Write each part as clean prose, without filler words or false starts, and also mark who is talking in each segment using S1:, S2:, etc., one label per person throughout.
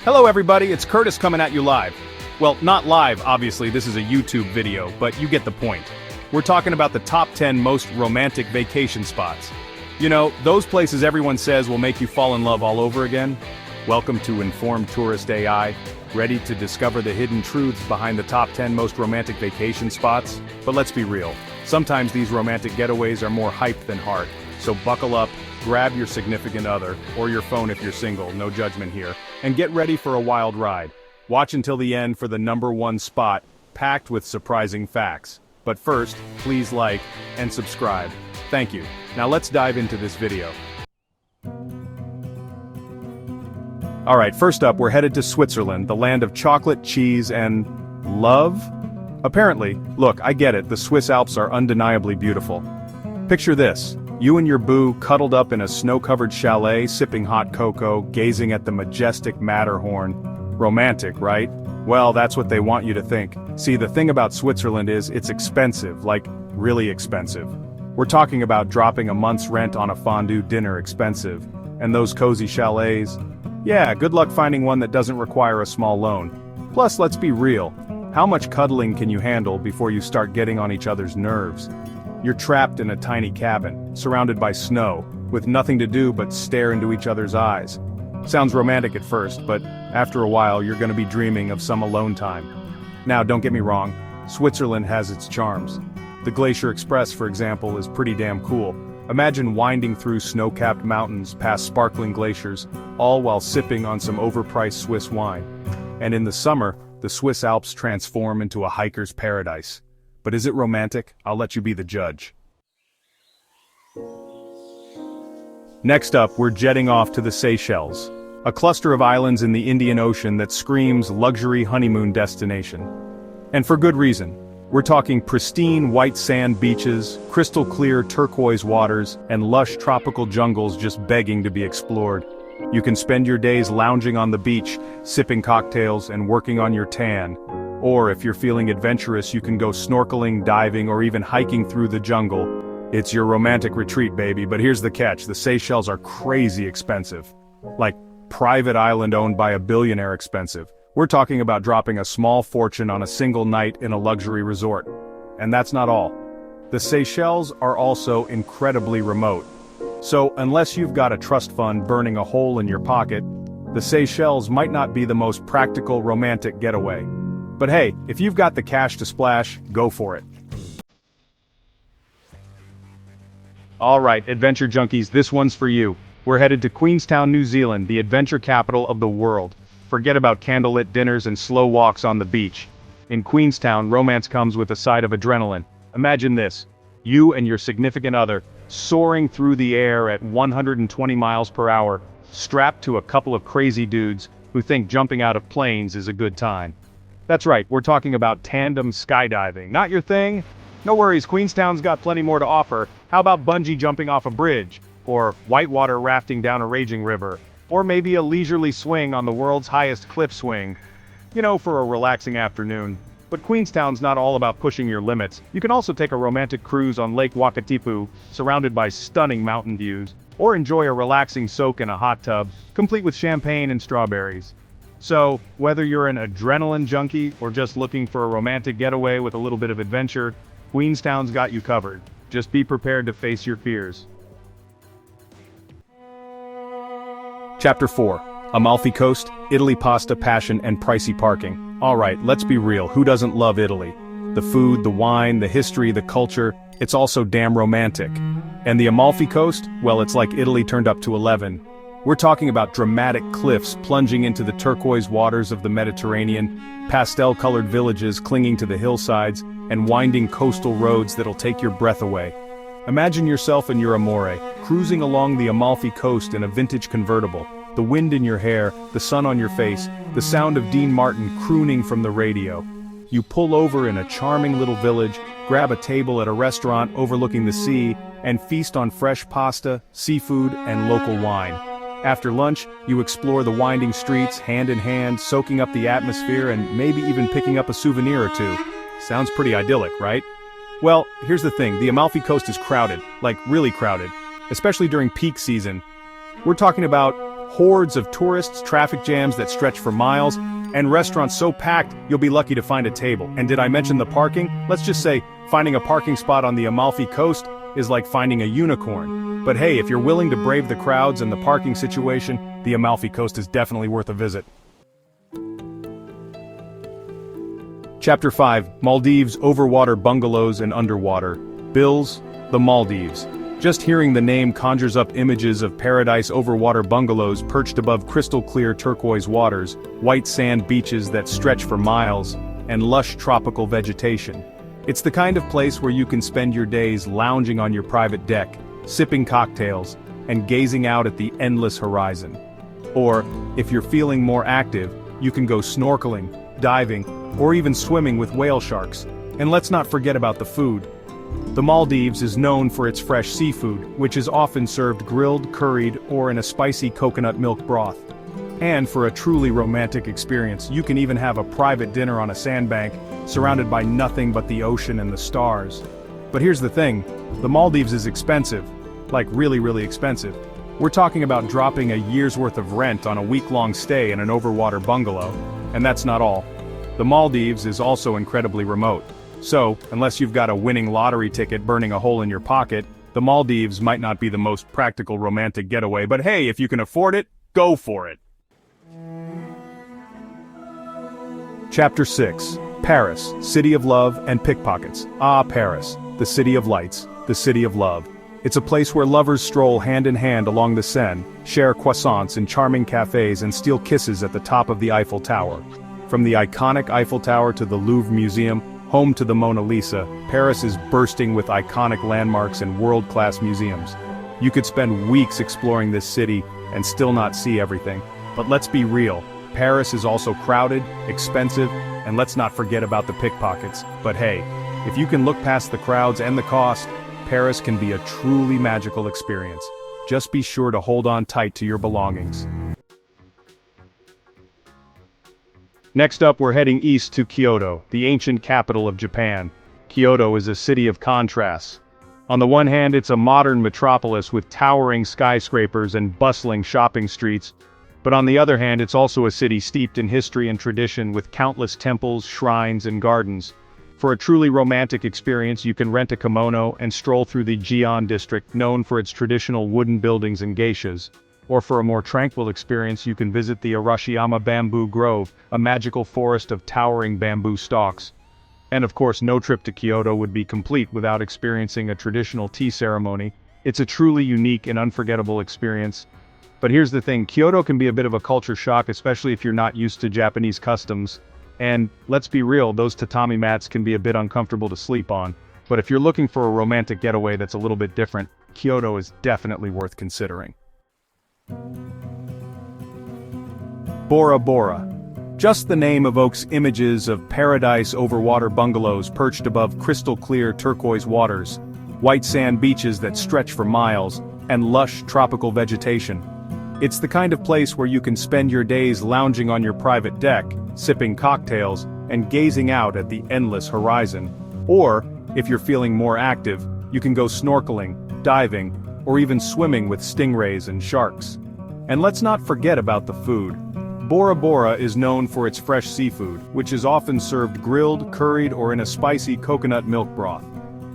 S1: Hello everybody, it's Curtis coming at you live. Well, not live, obviously, this is a YouTube video, but you get the point. We're talking about the top 10 most romantic vacation spots. You know, those places everyone says will make you fall in love all over again. Welcome to Informed Tourist AI, ready to discover the hidden truths behind the top 10 most romantic vacation spots. But let's be real, sometimes these romantic getaways are more hype than heart. So buckle up, grab your significant other, or your phone if you're single, no judgment here, and get ready for a wild ride. Watch until the end for the #1 spot, packed with surprising facts. But first, please like and subscribe. Thank you. Now let's dive into this video. Alright, first up, we're headed to Switzerland, the land of chocolate, cheese, and love? Apparently. Look, I get it, the Swiss Alps are undeniably beautiful. Picture this. You and your boo cuddled up in a snow-covered chalet, sipping hot cocoa, gazing at the majestic Matterhorn. Romantic, right? Well, that's what they want you to think. See, the thing about Switzerland is, it's expensive, like, really expensive. We're talking about dropping a month's rent on a fondue dinner expensive. And those cozy chalets? Yeah, good luck finding one that doesn't require a small loan. Plus, let's be real. How much cuddling can you handle before you start getting on each other's nerves? You're trapped in a tiny cabin, surrounded by snow, with nothing to do but stare into each other's eyes. Sounds romantic at first, but after a while you're gonna be dreaming of some alone time. Now, don't get me wrong, Switzerland has its charms. The Glacier Express, for example, is pretty damn cool. Imagine winding through snow-capped mountains past sparkling glaciers, all while sipping on some overpriced Swiss wine. And in the summer, the Swiss Alps transform into a hiker's paradise. But is it romantic? I'll let you be the judge. Next up, we're jetting off to the Seychelles, a cluster of islands in the Indian Ocean that screams luxury honeymoon destination. And for good reason. We're talking pristine white sand beaches, crystal clear turquoise waters, and lush tropical jungles just begging to be explored. You can spend your days lounging on the beach, sipping cocktails, and working on your tan. Or if you're feeling adventurous, you can go snorkeling, diving, or even hiking through the jungle. It's your romantic retreat, baby, but here's the catch, the Seychelles are crazy expensive. Like, private island owned by a billionaire expensive. We're talking about dropping a small fortune on a single night in a luxury resort. And that's not all. The Seychelles are also incredibly remote. So, unless you've got a trust fund burning a hole in your pocket, the Seychelles might not be the most practical romantic getaway. But hey, if you've got the cash to splash, go for it. Alright, adventure junkies, this one's for you. We're headed to Queenstown, New Zealand, the adventure capital of the world. Forget about candlelit dinners and slow walks on the beach. In Queenstown, romance comes with a side of adrenaline. Imagine this. You and your significant other, soaring through the air at 120 miles per hour, strapped to a couple of crazy dudes who think jumping out of planes is a good time. That's right, we're talking about tandem skydiving. Not your thing? No worries, Queenstown's got plenty more to offer. How about bungee jumping off a bridge? Or whitewater rafting down a raging river? Or maybe a leisurely swing on the world's highest cliff swing? You know, for a relaxing afternoon. But Queenstown's not all about pushing your limits. You can also take a romantic cruise on Lake Wakatipu, surrounded by stunning mountain views. Or enjoy a relaxing soak in a hot tub, complete with champagne and strawberries. So, whether you're an adrenaline junkie or just looking for a romantic getaway with a little bit of adventure, Queenstown's got you covered. Just be prepared to face your fears. Chapter 4. Amalfi Coast, Italy pasta, passion, and pricey parking. Alright, let's be real, who doesn't love Italy? The food, the wine, the history, the culture, it's all so damn romantic. And the Amalfi Coast? Well, it's like Italy turned up to 11. We're talking about dramatic cliffs plunging into the turquoise waters of the Mediterranean, pastel-colored villages clinging to the hillsides, and winding coastal roads that'll take your breath away. Imagine yourself and your amore, cruising along the Amalfi Coast in a vintage convertible, the wind in your hair, the sun on your face, the sound of Dean Martin crooning from the radio. You pull over in a charming little village, grab a table at a restaurant overlooking the sea, and feast on fresh pasta, seafood, and local wine. After lunch, you explore the winding streets, hand in hand, soaking up the atmosphere and maybe even picking up a souvenir or two. Sounds pretty idyllic, right? Well, here's the thing, the Amalfi Coast is crowded, like really crowded, especially during peak season. We're talking about hordes of tourists, traffic jams that stretch for miles, and restaurants so packed you'll be lucky to find a table. And did I mention the parking? Let's just say, finding a parking spot on the Amalfi Coast is like finding a unicorn. But hey, if you're willing to brave the crowds and the parking situation, the Amalfi Coast is definitely worth a visit. Chapter 5, Maldives Overwater Bungalows and Underwater. Bills, the Maldives. Just hearing the name conjures up images of paradise overwater bungalows perched above crystal-clear turquoise waters, white sand beaches that stretch for miles, and lush tropical vegetation. It's the kind of place where you can spend your days lounging on your private deck, sipping cocktails, and gazing out at the endless horizon. Or, if you're feeling more active, you can go snorkeling, diving, or even swimming with whale sharks. And let's not forget about the food. The Maldives is known for its fresh seafood, which is often served grilled, curried, or in a spicy coconut milk broth. And for a truly romantic experience, you can even have a private dinner on a sandbank, surrounded by nothing but the ocean and the stars. But here's the thing, the Maldives is expensive. Like really expensive. We're talking about dropping a year's worth of rent on a week-long stay in an overwater bungalow. And that's not all. The Maldives is also incredibly remote. So, unless you've got a winning lottery ticket burning a hole in your pocket, the Maldives might not be the most practical romantic getaway, but hey, if you can afford it, go for it. Chapter 6, Paris, City of Love and Pickpockets. Ah, Paris, the city of lights, the city of love. It's a place where lovers stroll hand in hand along the Seine, share croissants in charming cafes and steal kisses at the top of the Eiffel Tower. From the iconic Eiffel Tower to the Louvre Museum, home to the Mona Lisa, Paris is bursting with iconic landmarks and world-class museums. You could spend weeks exploring this city and still not see everything. But let's be real, Paris is also crowded, expensive, and let's not forget about the pickpockets. But hey, if you can look past the crowds and the cost, Paris can be a truly magical experience. Just be sure to hold on tight to your belongings. Next up, we're heading east to Kyoto, the ancient capital of Japan. Kyoto is a city of contrasts. On the one hand, it's a modern metropolis with towering skyscrapers and bustling shopping streets. But on the other hand, it's also a city steeped in history and tradition with countless temples, shrines, and gardens. For a truly romantic experience, you can rent a kimono and stroll through the Gion district, known for its traditional wooden buildings and geishas. Or for a more tranquil experience, you can visit the Arashiyama Bamboo Grove, a magical forest of towering bamboo stalks. And of course, no trip to Kyoto would be complete without experiencing a traditional tea ceremony. It's a truly unique and unforgettable experience. But here's the thing, Kyoto can be a bit of a culture shock, especially if you're not used to Japanese customs. And let's be real, those tatami mats can be a bit uncomfortable to sleep on. But if you're looking for a romantic getaway that's a little bit different, Kyoto is definitely worth considering. Bora Bora. Just the name evokes images of paradise overwater bungalows perched above crystal-clear turquoise waters, white sand beaches that stretch for miles, and lush tropical vegetation. It's the kind of place where you can spend your days lounging on your private deck, sipping cocktails, and gazing out at the endless horizon. Or, if you're feeling more active, you can go snorkeling, diving, or even swimming with stingrays and sharks. And let's not forget about the food. Bora Bora is known for its fresh seafood, which is often served grilled, curried, or in a spicy coconut milk broth.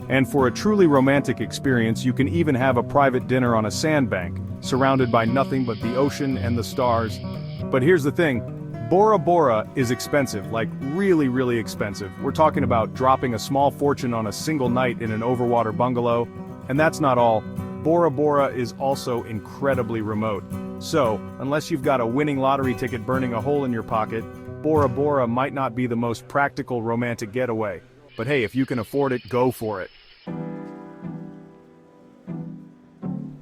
S1: And for a truly romantic experience, you can even have a private dinner on a sandbank, surrounded by nothing but the ocean and the stars. But here's the thing, Bora Bora is expensive, like really expensive. We're talking about dropping a small fortune on a single night in an overwater bungalow. And that's not all. Bora Bora is also incredibly remote. So, unless you've got a winning lottery ticket burning a hole in your pocket, Bora Bora might not be the most practical romantic getaway. But hey, if you can afford it, go for it.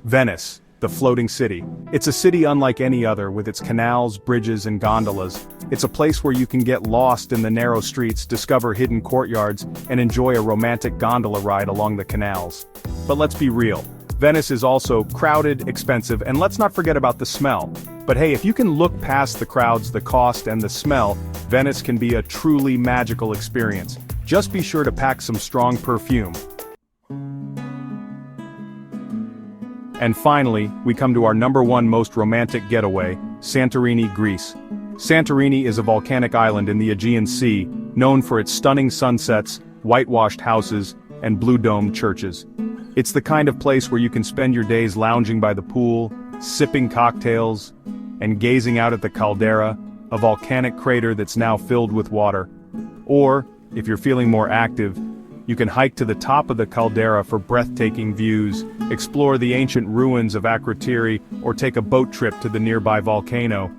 S1: Venice, the floating city. It's a city unlike any other, with its canals, bridges, and gondolas. It's a place where you can get lost in the narrow streets, discover hidden courtyards, and enjoy a romantic gondola ride along the canals. But let's be real. Venice is also crowded, expensive, and let's not forget about the smell. But hey, if you can look past the crowds, the cost, and the smell, Venice can be a truly magical experience. Just be sure to pack some strong perfume. And finally, we come to our #1 most romantic getaway, Santorini, Greece. Santorini is a volcanic island in the Aegean Sea, known for its stunning sunsets, whitewashed houses, and blue-domed churches. It's the kind of place where you can spend your days lounging by the pool, sipping cocktails, and gazing out at the caldera, a volcanic crater that's now filled with water. Or, if you're feeling more active, you can hike to the top of the caldera for breathtaking views, explore the ancient ruins of Akrotiri, or take a boat trip to the nearby volcano.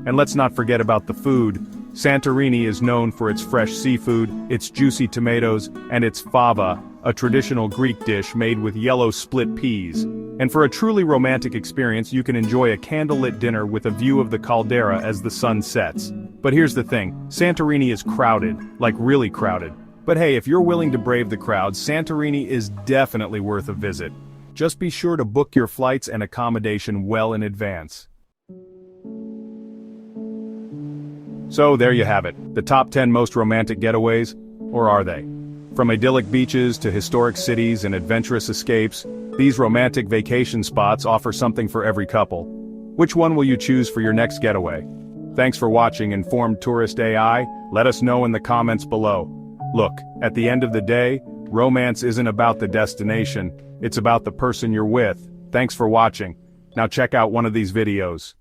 S1: And let's not forget about the food. Santorini is known for its fresh seafood, its juicy tomatoes, and its fava, a traditional Greek dish made with yellow split peas. And for a truly romantic experience, you can enjoy a candlelit dinner with a view of the caldera as the sun sets. But here's the thing, Santorini is crowded, like really crowded. But hey, if you're willing to brave the crowd, Santorini is definitely worth a visit. Just be sure to book your flights and accommodation well in advance. So there you have it, the top 10 most romantic getaways, or are they? From idyllic beaches to historic cities and adventurous escapes, these romantic vacation spots offer something for every couple. Which one will you choose for your next getaway? Thanks for watching Informed Tourist AI, let us know in the comments below. Look, at the end of the day, romance isn't about the destination, it's about the person you're with. Thanks for watching. Now check out one of these videos.